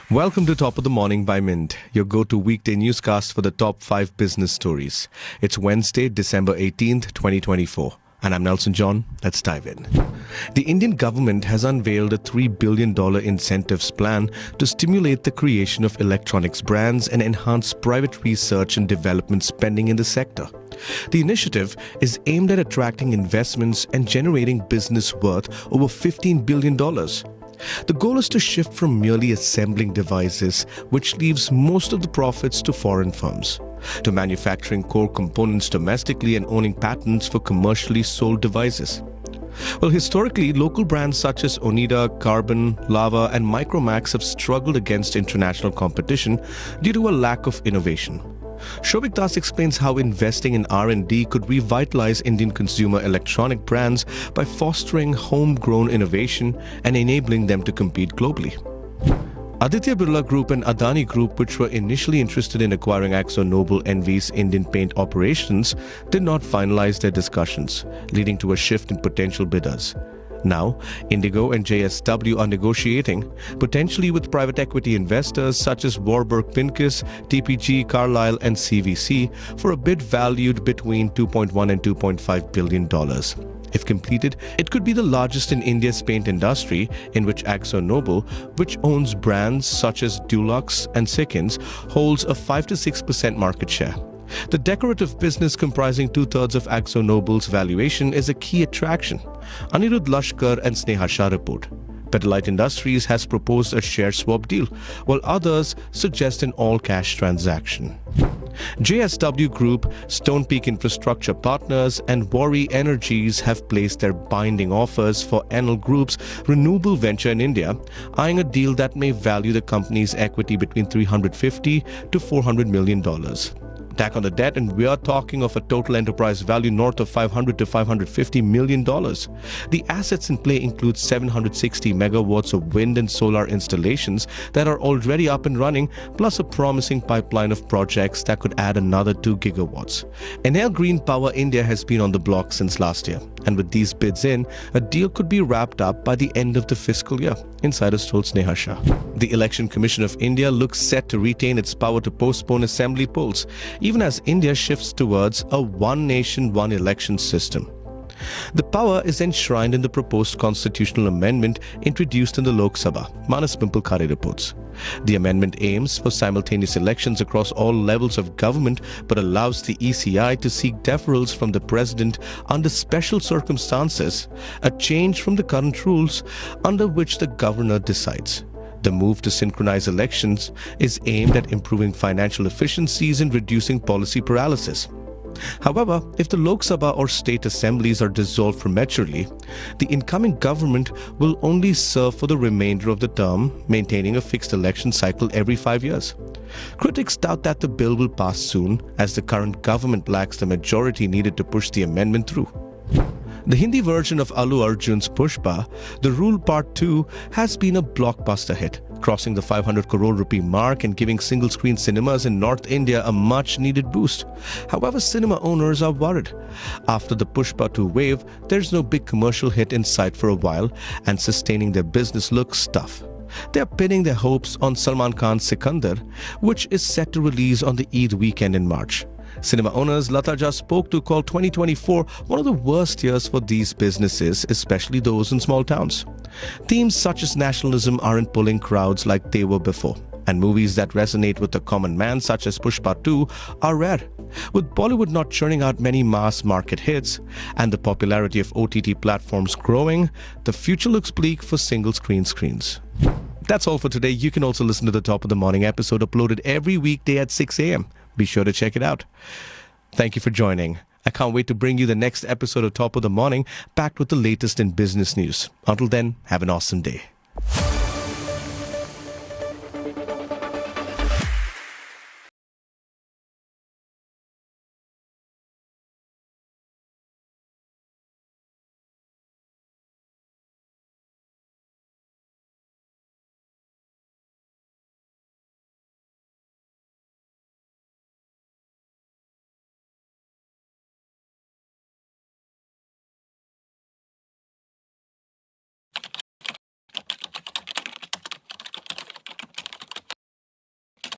Welcome to Top of the Morning by Mint, your go-to weekday newscast for the top 5 business stories. It's Wednesday, December 18th, 2024. And I'm Nelson John. Let's dive in. The Indian government has unveiled a $3 billion incentives plan to stimulate the creation of electronics brands and enhance private research and development spending in the sector. The initiative is aimed at attracting investments and generating business worth over $15 billion. The goal is to shift from merely assembling devices, which leaves most of the profits to foreign firms, to manufacturing core components domestically and owning patents for commercially sold devices. Well, historically, local brands such as Onida, Carbon, Lava, and Micromax have struggled against international competition due to a lack of innovation. Shobik Das explains how investing in R&D could revitalize Indian consumer electronic brands by fostering homegrown innovation and enabling them to compete globally. Aditya Birla Group and Adani Group, which were initially interested in acquiring Akzo Nobel N.V.'s Indian paint operations, did not finalize their discussions, leading to a shift in potential bidders. Now, Indigo and JSW are negotiating, potentially with private equity investors such as Warburg Pincus, TPG, Carlyle, and CVC, for a bid valued between $2.1 and $2.5 billion. If completed, it could be the largest in India's paint industry, in which Akzo Nobel, which owns brands such as Dulux and Sikkens, holds a 5 to 6% market share. The decorative business, comprising two-thirds of Akzo Nobel's valuation, is a key attraction. Anirudh Lashkar and Sneha Shah report. Pidilite Industries has proposed a share swap deal, while others suggest an all-cash transaction. JSW Group, Stonepeak Infrastructure Partners, and Worry Energies have placed their binding offers for Enel Group's Renewable venture in India, eyeing a deal that may value the company's equity between $350 to $400 million. Tack on the debt, and we are talking of a total enterprise value north of $500 to $550 million. The assets in play include 760 megawatts of wind and solar installations that are already up and running, plus a promising pipeline of projects that could add another 2 gigawatts. Enel Green Power India has been on the block since last year, and with these bids in, a deal could be wrapped up by the end of the fiscal year, insiders told Sneha Shah. The Election Commission of India looks set to retain its power to postpone assembly polls, even as India shifts towards a one nation, one election system. The power is enshrined in the proposed constitutional amendment introduced in the Lok Sabha, Manas Pimple Khare reports. The amendment aims for simultaneous elections across all levels of government, but allows the ECI to seek deferrals from the president under special circumstances, a change from the current rules under which the governor decides. The move to synchronize elections is aimed at improving financial efficiencies and reducing policy paralysis. However, if the Lok Sabha or state assemblies are dissolved prematurely, the incoming government will only serve for the remainder of the term, maintaining a fixed election cycle every 5 years. Critics doubt that the bill will pass soon, as the current government lacks the majority needed to push the amendment through. The Hindi version of Allu Arjun's Pushpa, The Rule Part 2, has been a blockbuster hit, crossing the 500 crore rupee mark and giving single-screen cinemas in North India a much-needed boost. However, cinema owners are worried. After the Pushpa 2 wave, there's no big commercial hit in sight for a while, and sustaining their business looks tough. They are pinning their hopes on Salman Khan's Sikandar, which is set to release on the Eid weekend in March. Cinema owners Lataja spoke to call 2024 one of the worst years for these businesses, especially those in small towns. Themes such as nationalism aren't pulling crowds like they were before, and movies that resonate with the common man, such as Pushpa 2, are rare. With Bollywood not churning out many mass market hits and the popularity of OTT platforms growing, the future looks bleak for single-screen screens. That's all for today. You can also listen to the Top of the Morning episode uploaded every weekday at 6 a.m. Be sure to check it out. Thank you for joining. I can't wait to bring you the next episode of Top of the Morning, packed with the latest in business news. Until then, have an awesome day.